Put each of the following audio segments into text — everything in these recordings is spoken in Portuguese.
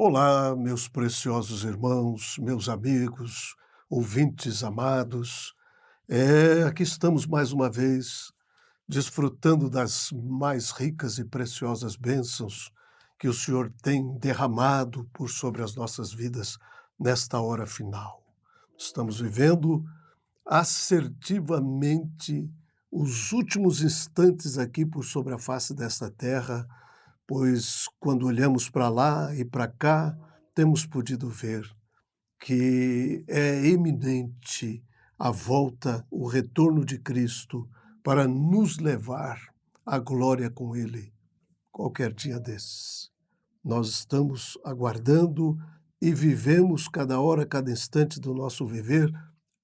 Olá, meus preciosos irmãos, meus amigos, ouvintes amados. Aqui estamos mais uma vez, desfrutando das mais ricas e preciosas bênçãos que o Senhor tem derramado por sobre as nossas vidas nesta hora final. Estamos vivendo assertivamente os últimos instantes aqui por sobre a face desta terra, pois quando olhamos para lá e para cá, temos podido ver que é eminente a volta, o retorno de Cristo para nos levar à glória com Ele, qualquer dia desses. Nós estamos aguardando e vivemos cada hora, cada instante do nosso viver,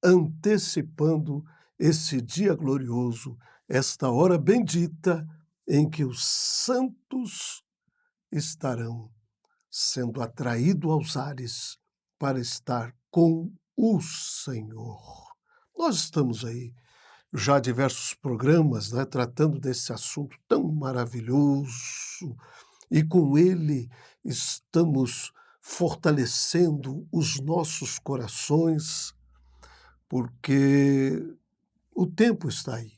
antecipando esse dia glorioso, esta hora bendita em que os santos estarão sendo atraídos aos ares para estar com o Senhor. Nós estamos aí já diversos programas, né, tratando desse assunto tão maravilhoso e com ele estamos fortalecendo os nossos corações, porque o tempo está aí.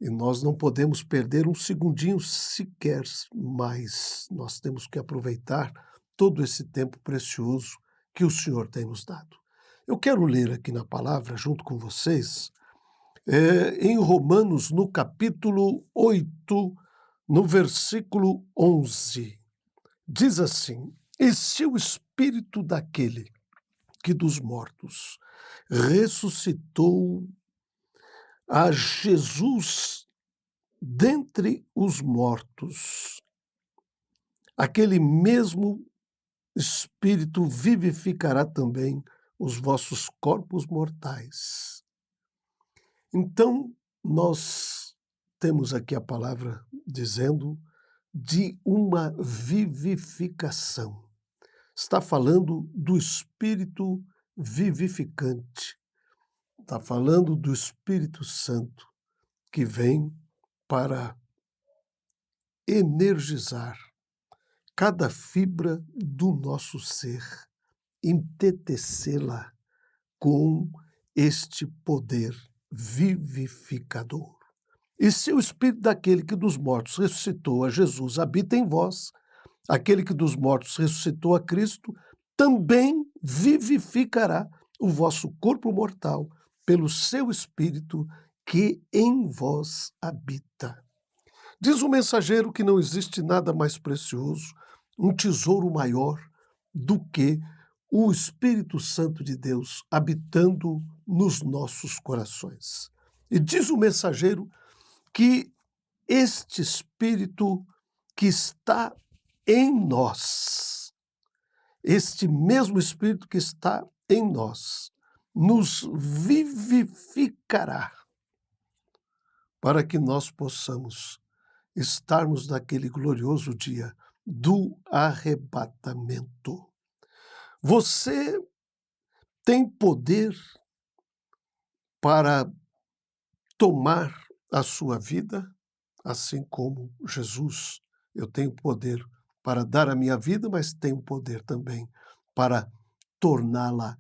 E nós não podemos perder um segundinho sequer mais. Nós temos que aproveitar todo esse tempo precioso que o Senhor tem nos dado. Eu quero ler aqui na palavra, junto com vocês, em Romanos, no capítulo 8, no versículo 11. Diz assim: E se o Espírito daquele que dos mortos ressuscitou a Jesus dentre os mortos, aquele mesmo Espírito vivificará também os vossos corpos mortais. Então, nós temos aqui a palavra dizendo de uma vivificação. Está falando do Espírito vivificante. Está falando do Espírito Santo que vem para energizar cada fibra do nosso ser, entetecê-la com este poder vivificador. E se o Espírito daquele que dos mortos ressuscitou a Jesus habita em vós, aquele que dos mortos ressuscitou a Cristo, também vivificará o vosso corpo mortal pelo seu Espírito que em vós habita. Diz o mensageiro que não existe nada mais precioso, um tesouro maior do que o Espírito Santo de Deus habitando nos nossos corações. E diz o mensageiro que este Espírito que está em nós, este mesmo Espírito que está em nós, nos vivificará para que nós possamos estarmos naquele glorioso dia do arrebatamento. Você tem poder para tomar a sua vida, assim como Jesus. Eu tenho poder para dar a minha vida, mas tenho poder também para tornar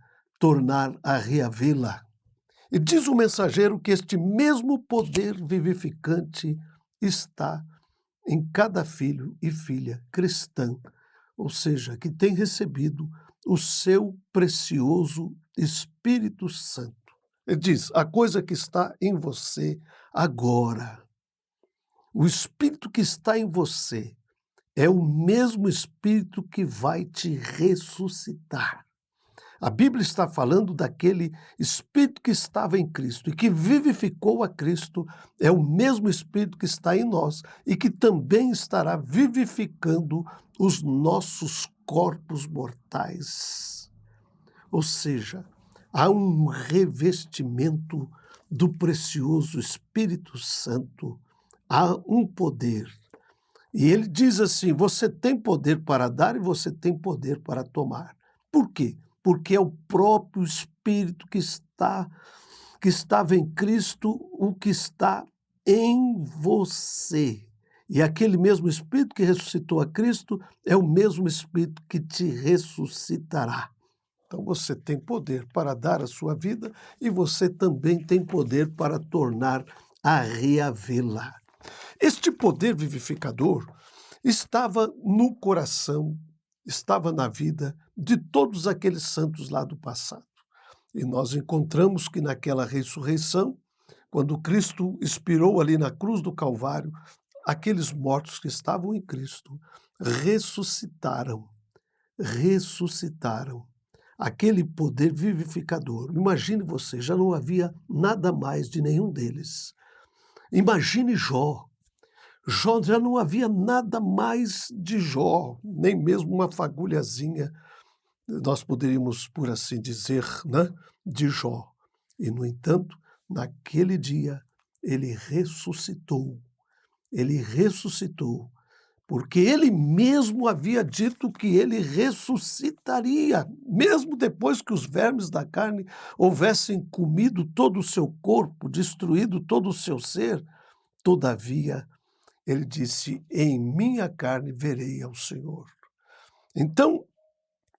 a reavê-la. E diz o mensageiro que este mesmo poder vivificante está em cada filho e filha cristã, ou seja, que tem recebido o seu precioso Espírito Santo. Ele diz: a coisa que está em você agora, o Espírito que está em você, é o mesmo Espírito que vai te ressuscitar. A Bíblia está falando daquele Espírito que estava em Cristo e que vivificou a Cristo, é o mesmo Espírito que está em nós e que também estará vivificando os nossos corpos mortais. Ou seja, há um revestimento do precioso Espírito Santo, há um poder. E ele diz assim: você tem poder para dar e você tem poder para tomar. Por quê? Porque é o próprio Espírito que estava em Cristo, o que está em você. E aquele mesmo Espírito que ressuscitou a Cristo é o mesmo Espírito que te ressuscitará. Então você tem poder para dar a sua vida e você também tem poder para tornar a reavê-la. Este poder vivificador estava no coração, estava na vida de todos aqueles santos lá do passado. E nós encontramos que naquela ressurreição, quando Cristo expirou ali na cruz do Calvário, aqueles mortos que estavam em Cristo ressuscitaram, ressuscitaram. Aquele poder vivificador. Imagine você, já não havia nada mais de nenhum deles. Imagine Jó. Jó já não havia nada mais de Jó, nem mesmo uma fagulhazinha, nós poderíamos, por assim dizer, né, de Jó. E, no entanto, naquele dia, ele ressuscitou. Ele ressuscitou, porque ele mesmo havia dito que ele ressuscitaria, mesmo depois que os vermes da carne houvessem comido todo o seu corpo, destruído todo o seu ser. Todavia, ele disse: em minha carne verei ao Senhor. Então,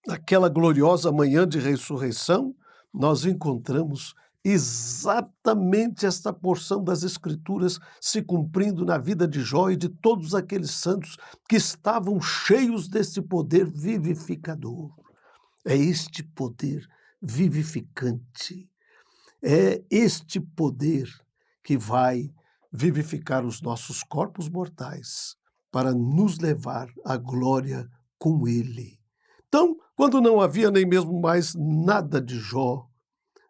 naquela gloriosa manhã de ressurreição, nós encontramos exatamente esta porção das Escrituras se cumprindo na vida de Jó e de todos aqueles santos que estavam cheios desse poder vivificador. É este poder vivificante, é este poder que vai vivificar os nossos corpos mortais para nos levar à glória com Ele. Então, quando não havia nem mesmo mais nada de Jó,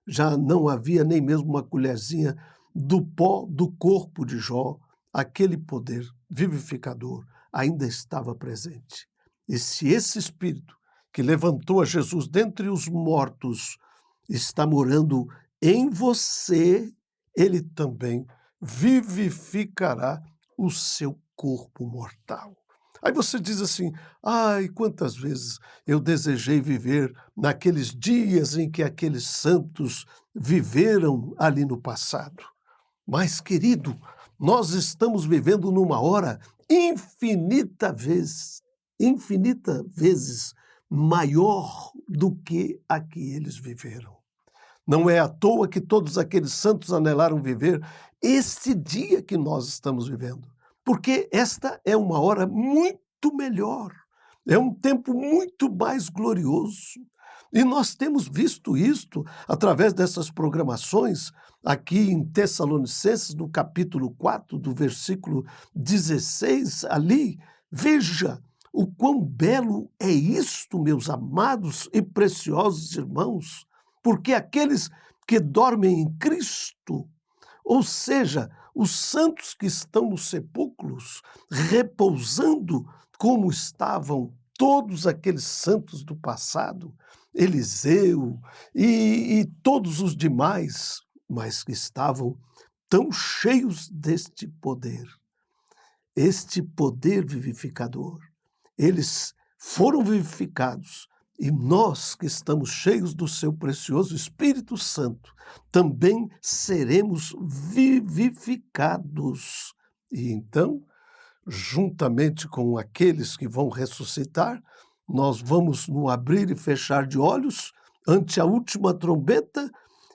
já não havia nem mesmo uma colherzinha do pó do corpo de Jó, aquele poder vivificador ainda estava presente. E se esse Espírito que levantou a Jesus dentre os mortos está morando em você, ele também vivificará o seu corpo mortal. Aí você diz assim: ai, quantas vezes eu desejei viver naqueles dias em que aqueles santos viveram ali no passado. Mas, querido, nós estamos vivendo numa hora infinita vezes maior do que a que eles viveram. Não é à toa que todos aqueles santos anelaram viver este dia que nós estamos vivendo, porque esta é uma hora muito melhor, é um tempo muito mais glorioso. E nós temos visto isto através dessas programações aqui em Tessalonicenses, no capítulo 4, do versículo 16, ali, veja o quão belo é isto, meus amados e preciosos irmãos, porque aqueles que dormem em Cristo, ou seja, os santos que estão nos sepulcros, repousando como estavam todos aqueles santos do passado, Eliseu e todos os demais, mas que estavam tão cheios deste poder, este poder vivificador. Eles foram vivificados e nós que estamos cheios do seu precioso Espírito Santo também seremos vivificados. E então, juntamente com aqueles que vão ressuscitar, nós vamos no abrir e fechar de olhos ante a última trombeta,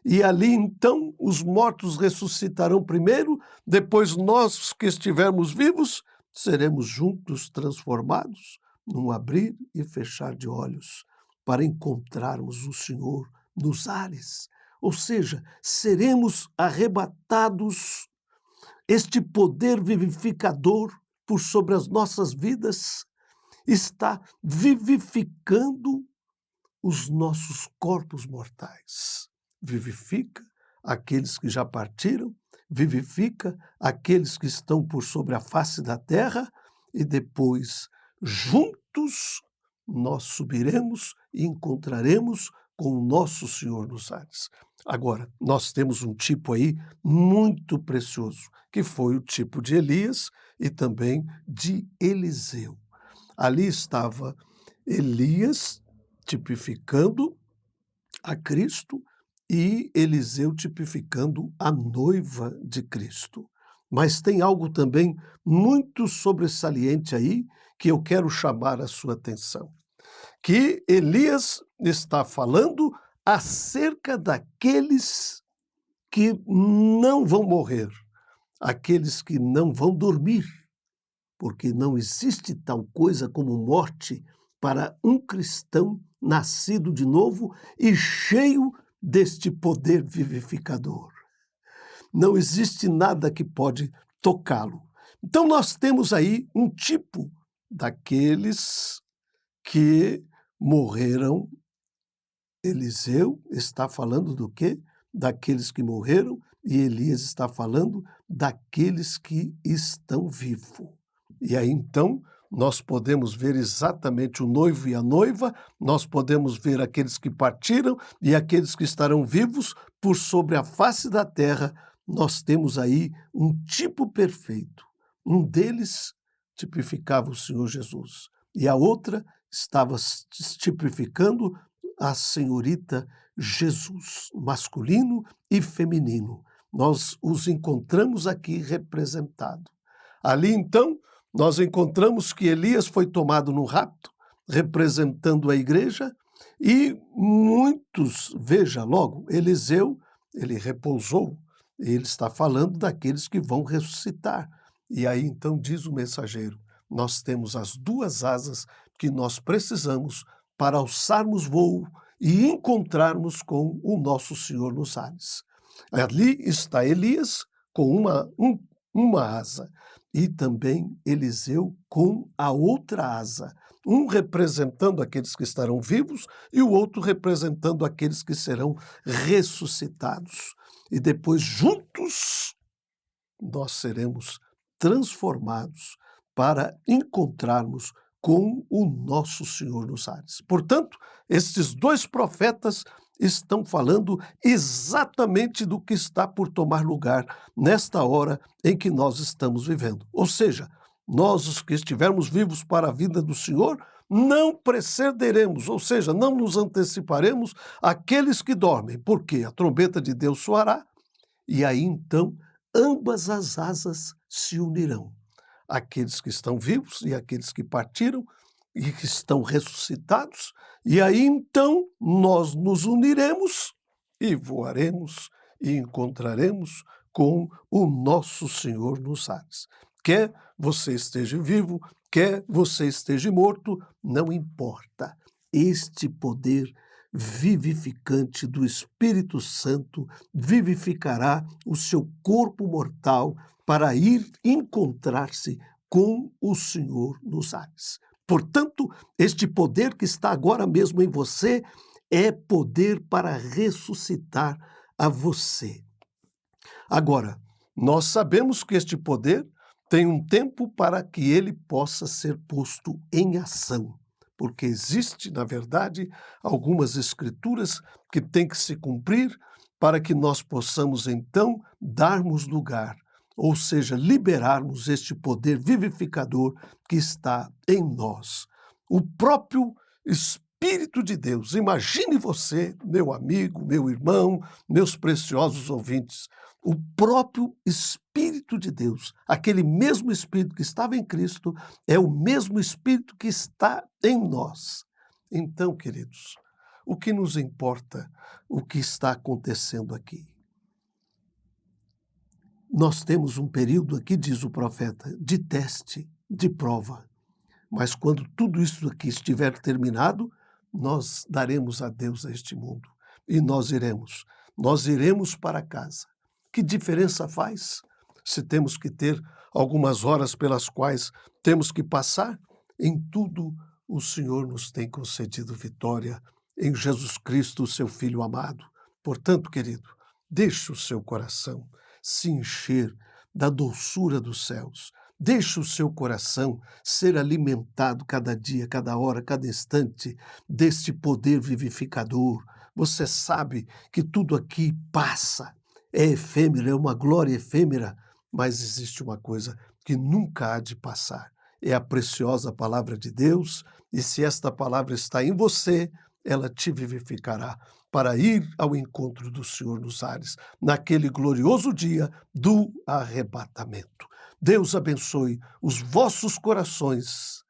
e ali então os mortos ressuscitarão primeiro, depois nós que estivermos vivos seremos juntos transformados num abrir e fechar de olhos para encontrarmos o Senhor nos ares. Ou seja, seremos arrebatados. Este poder vivificador por sobre as nossas vidas está vivificando os nossos corpos mortais. Vivifica aqueles que já partiram, vivifica aqueles que estão por sobre a face da terra e depois, juntos, nós subiremos e encontraremos com o nosso Senhor nos ares. Agora, nós temos um tipo aí muito precioso, que foi o tipo de Elias e também de Eliseu. Ali estava Elias tipificando a Cristo e Eliseu tipificando a noiva de Cristo. Mas tem algo também muito sobressaliente aí que eu quero chamar a sua atenção. Que Elias está falando acerca daqueles que não vão morrer, aqueles que não vão dormir, porque não existe tal coisa como morte para um cristão nascido de novo e cheio deste poder vivificador. Não existe nada que pode tocá-lo. Então nós temos aí um tipo daqueles que morreram. Eliseu está falando do quê? Daqueles que morreram, e Elias está falando daqueles que estão vivos. E aí então nós podemos ver exatamente o noivo e a noiva, nós podemos ver aqueles que partiram e aqueles que estarão vivos por sobre a face da terra. Nós temos aí um tipo perfeito. Um deles tipificava o Senhor Jesus e a outra estava tipificando a senhorita Jesus, masculino e feminino. Nós os encontramos aqui representados. Ali, então, nós encontramos que Elias foi tomado no rapto, representando a igreja, e muitos, veja logo, Eliseu, ele repousou, ele está falando daqueles que vão ressuscitar. E aí, então, diz o mensageiro, nós temos as duas asas que nós precisamos para alçarmos voo e encontrarmos com o nosso Senhor nos ares. Ali está Elias com uma asa e também Eliseu com a outra asa, um representando aqueles que estarão vivos e o outro representando aqueles que serão ressuscitados. E depois, juntos, nós seremos transformados para encontrarmos com o nosso Senhor nos ares. Portanto, estes dois profetas estão falando exatamente do que está por tomar lugar nesta hora em que nós estamos vivendo. Ou seja, nós, os que estivermos vivos para a vinda do Senhor, não precederemos, ou seja, não nos anteciparemos àqueles que dormem, porque a trombeta de Deus soará e aí então ambas as asas se unirão. Aqueles que estão vivos e aqueles que partiram e que estão ressuscitados, e aí então nós nos uniremos e voaremos e encontraremos com o nosso Senhor nos ares. Quer você esteja vivo, quer você esteja morto, não importa. Este poder vivificante do Espírito Santo vivificará o seu corpo mortal para ir encontrar-se com o Senhor nos ares. Portanto, este poder que está agora mesmo em você é poder para ressuscitar a você. Agora, nós sabemos que este poder tem um tempo para que ele possa ser posto em ação, porque existe, na verdade, algumas escrituras que têm que se cumprir para que nós possamos, então, darmos lugar, ou seja, liberarmos este poder vivificador que está em nós. O próprio Espírito de Deus, imagine você, meu amigo, meu irmão, meus preciosos ouvintes, o próprio Espírito de Deus, aquele mesmo Espírito que estava em Cristo, é o mesmo Espírito que está em nós. Então, queridos, o que nos importa, o que está acontecendo aqui? Nós temos um período aqui, diz o profeta, de teste, de prova. Mas quando tudo isso aqui estiver terminado, nós daremos adeus a este mundo e nós iremos para casa. Que diferença faz se temos que ter algumas horas pelas quais temos que passar? Em tudo o Senhor nos tem concedido vitória em Jesus Cristo, seu Filho amado. Portanto, querido, deixe o seu coração se encher da doçura dos céus. Deixe o seu coração ser alimentado cada dia, cada hora, cada instante deste poder vivificador. Você sabe que tudo aqui passa, é efêmero, é uma glória efêmera, mas existe uma coisa que nunca há de passar. É a preciosa palavra de Deus, e se esta palavra está em você, ela te vivificará. para ir ao encontro do Senhor nos ares, naquele glorioso dia do arrebatamento. Deus abençoe os vossos corações.